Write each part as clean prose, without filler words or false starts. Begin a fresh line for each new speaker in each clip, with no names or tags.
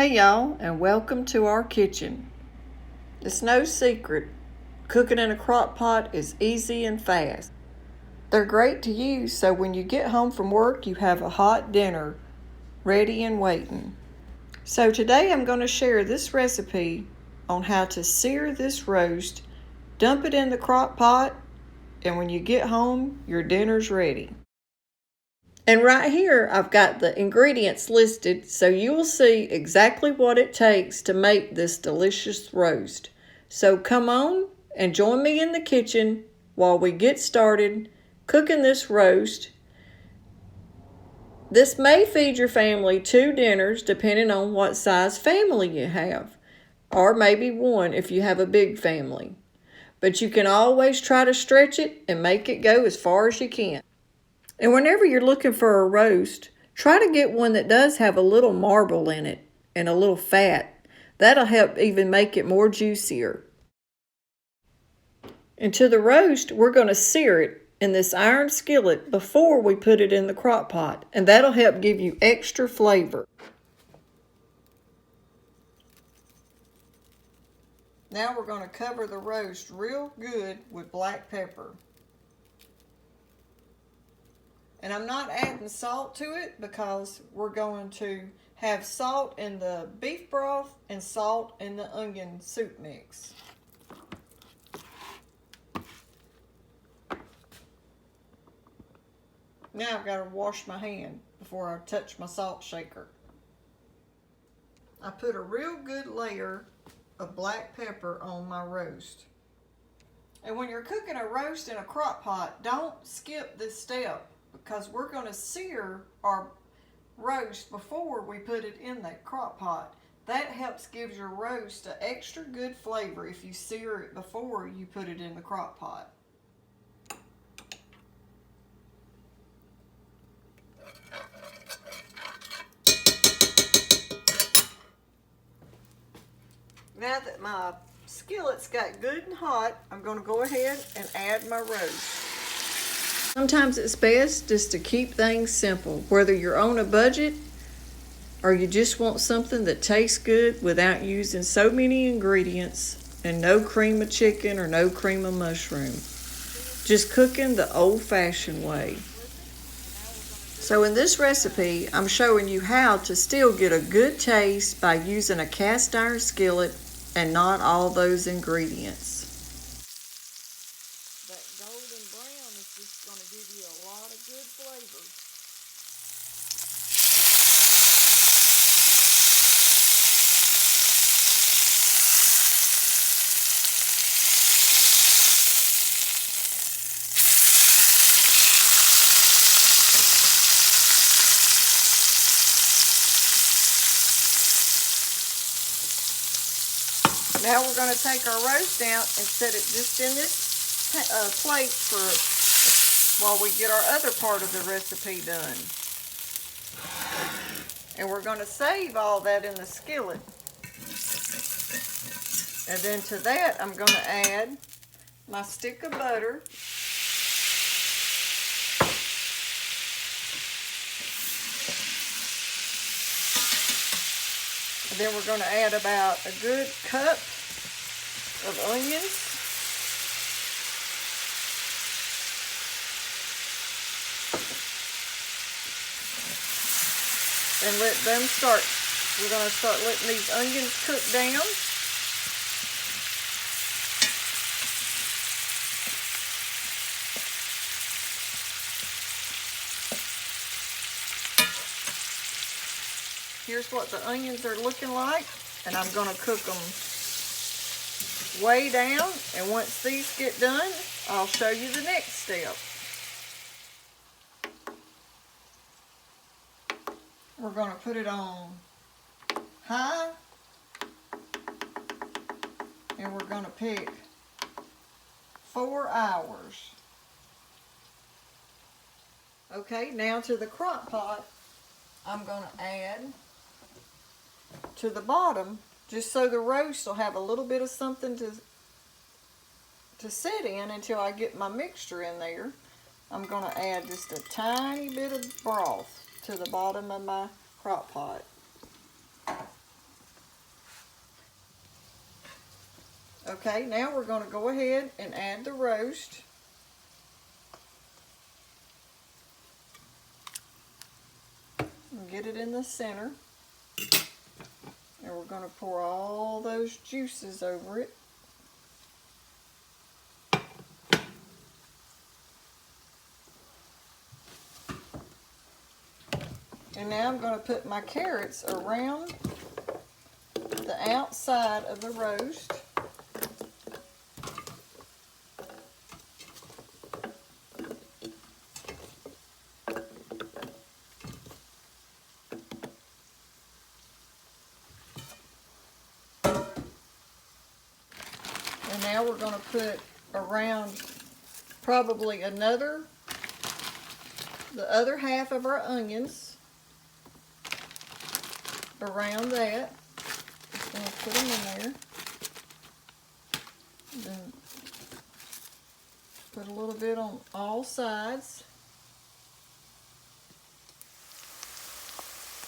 Hey y'all, and welcome to our kitchen. It's no secret, cooking in a crock pot is easy and fast. They're great to use so when you get home from work you have a hot dinner ready and waiting. So today I'm going to share this recipe on how to sear this roast, dump it in the crock pot, and when you get home your dinner's ready. And right here I've got the ingredients listed so you will see exactly what it takes to make this delicious roast. So come on and join me in the kitchen while we get started cooking this roast. This may feed your family 2 dinners depending on what size family you have, or maybe 1 if you have a big family. But you can always try to stretch it and make it go as far as you can. And whenever you're looking for a roast, try to get one that does have a little marble in it and a little fat. That'll help even make it more juicier. And to the roast, we're going to sear it in this iron skillet before we put it in the crock pot. And that'll help give you extra flavor. Now we're going to cover the roast real good with black pepper. And I'm not adding salt to it because we're going to have salt in the beef broth and salt in the onion soup mix. Now I've got to wash my hand before I touch my salt shaker. I put a real good layer of black pepper on my roast. And when you're cooking a roast in a crock pot, don't skip this step, because we're going to sear our roast before we put it in that crock pot. That helps give your roast an extra good flavor if you sear it before you put it in the crock pot. Now that my skillet's got good and hot, I'm going to go ahead and add my roast. Sometimes it's best just to keep things simple, whether you're on a budget or you just want something that tastes good without using so many ingredients and no cream of chicken or no cream of mushroom. Just cooking the old-fashioned way. So in this recipe, I'm showing you how to still get a good taste by using a cast iron skillet and not all those ingredients. Golden brown is just going to give you a lot of good flavor. Now we're going to take our roast out and set it just in this plate for while we get our other part of the recipe done. And we're going to save all that in the skillet. And then to that I'm going to add my stick of butter. And then we're going to add about a good cup of onions. And let them start. We're going to start letting these onions cook down. Here's what the onions are looking like, and I'm going to cook them way down, and once these get done, I'll show you the next step. We're going to put it on high, and we're going to pick 4 hours. Okay, now to the crock pot, I'm going to add to the bottom, just so the roast will have a little bit of something to sit in until I get my mixture in there. I'm going to add just a tiny bit of broth to the bottom of my crock pot. Okay, now we're going to go ahead and add the roast. And get it in the center. And we're going to pour all those juices over it. And now I'm going to put my carrots around the outside of the roast. And now we're going to put around probably the other half of our onions around that. Just going to put them in there. Then put a little bit on all sides.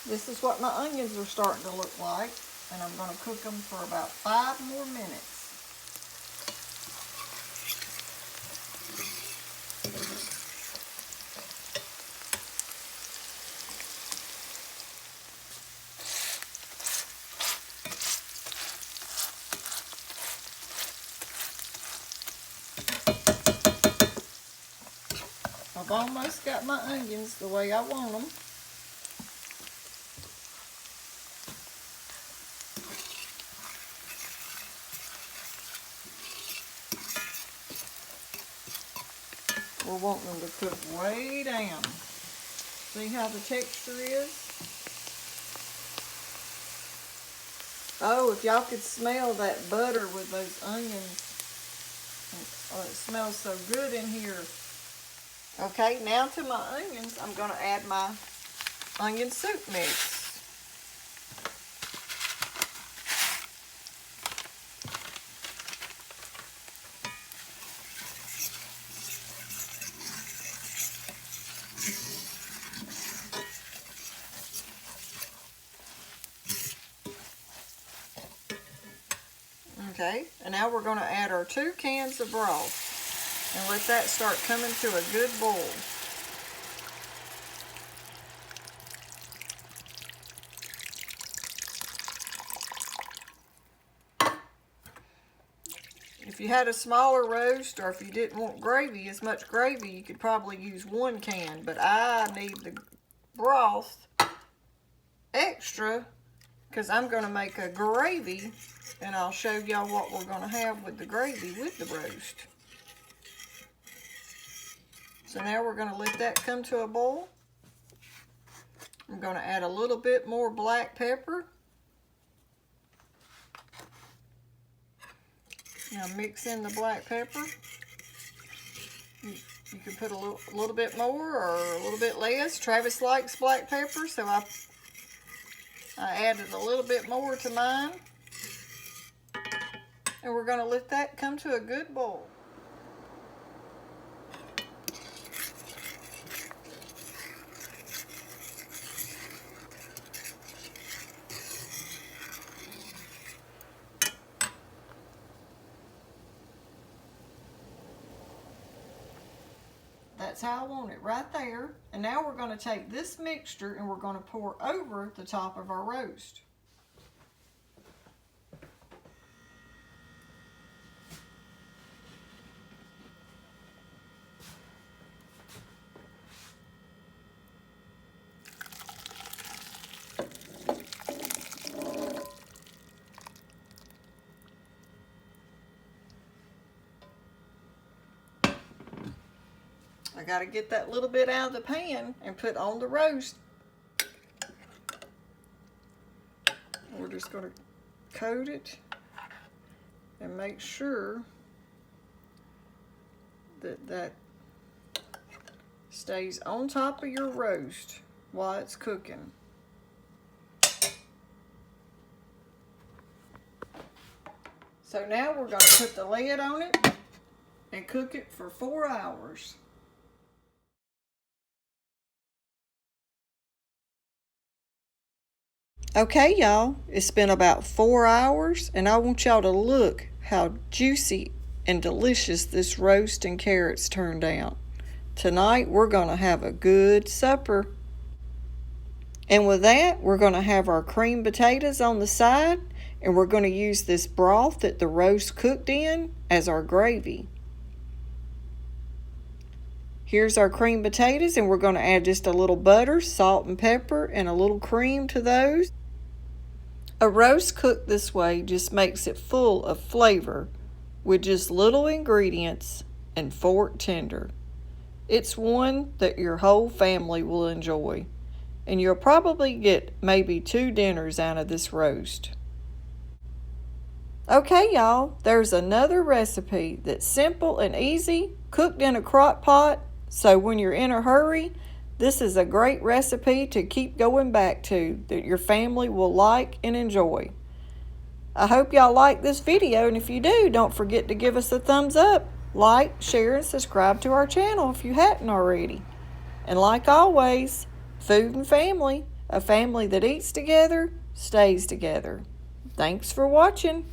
This is what my onions are starting to look like, and I'm going to cook them for about 5 more minutes. I've almost got my onions the way I want them. We're wanting them to cook way down. See how the texture is? Oh, if y'all could smell that butter with those onions. Oh, it smells so good in here. Okay, now to my onions, I'm going to add my onion soup mix. Okay, and now we're going to add our 2 cans of broth and let that start coming to a good boil. If you had a smaller roast, or if you didn't want gravy, as much gravy, you could probably use 1 can, but I need the broth extra because I'm going to make a gravy, and I'll show y'all what we're going to have with the gravy with the roast. So now we're going to let that come to a boil. I'm going to add a little bit more black pepper. Now mix in the black pepper. You can put a little bit more or a little bit less. Travis likes black pepper, so I added a little bit more to mine. And we're going to let that come to a good boil. That's how I want it, right there. And now we're going to take this mixture and we're going to pour over the top of our roast. I got to get that little bit out of the pan and put on the roast. We're just going to coat it and make sure that that stays on top of your roast while it's cooking. So now we're going to put the lid on it and cook it for 4 hours. Okay, y'all, it's been about 4 hours, and I want y'all to look how juicy and delicious this roast and carrots turned out. Tonight we're going to have a good supper. And with that, we're going to have our creamed potatoes on the side, and we're going to use this broth that the roast cooked in as our gravy. Here's our creamed potatoes, and we're going to add just a little butter, salt and pepper, and a little cream to those. A roast cooked this way just makes it full of flavor with just little ingredients and fork tender. It's one that your whole family will enjoy, and you'll probably get maybe 2 dinners out of this roast. Okay, y'all, there's another recipe that's simple and easy, cooked in a crock pot, so when you're in a hurry, this is a great recipe to keep going back to that your family will like and enjoy. I hope y'all like this video, and if you do, don't forget to give us a thumbs up, like, share, and subscribe to our channel if you hadn't already. And like always, food and family, a family that eats together, stays together. Thanks for watching.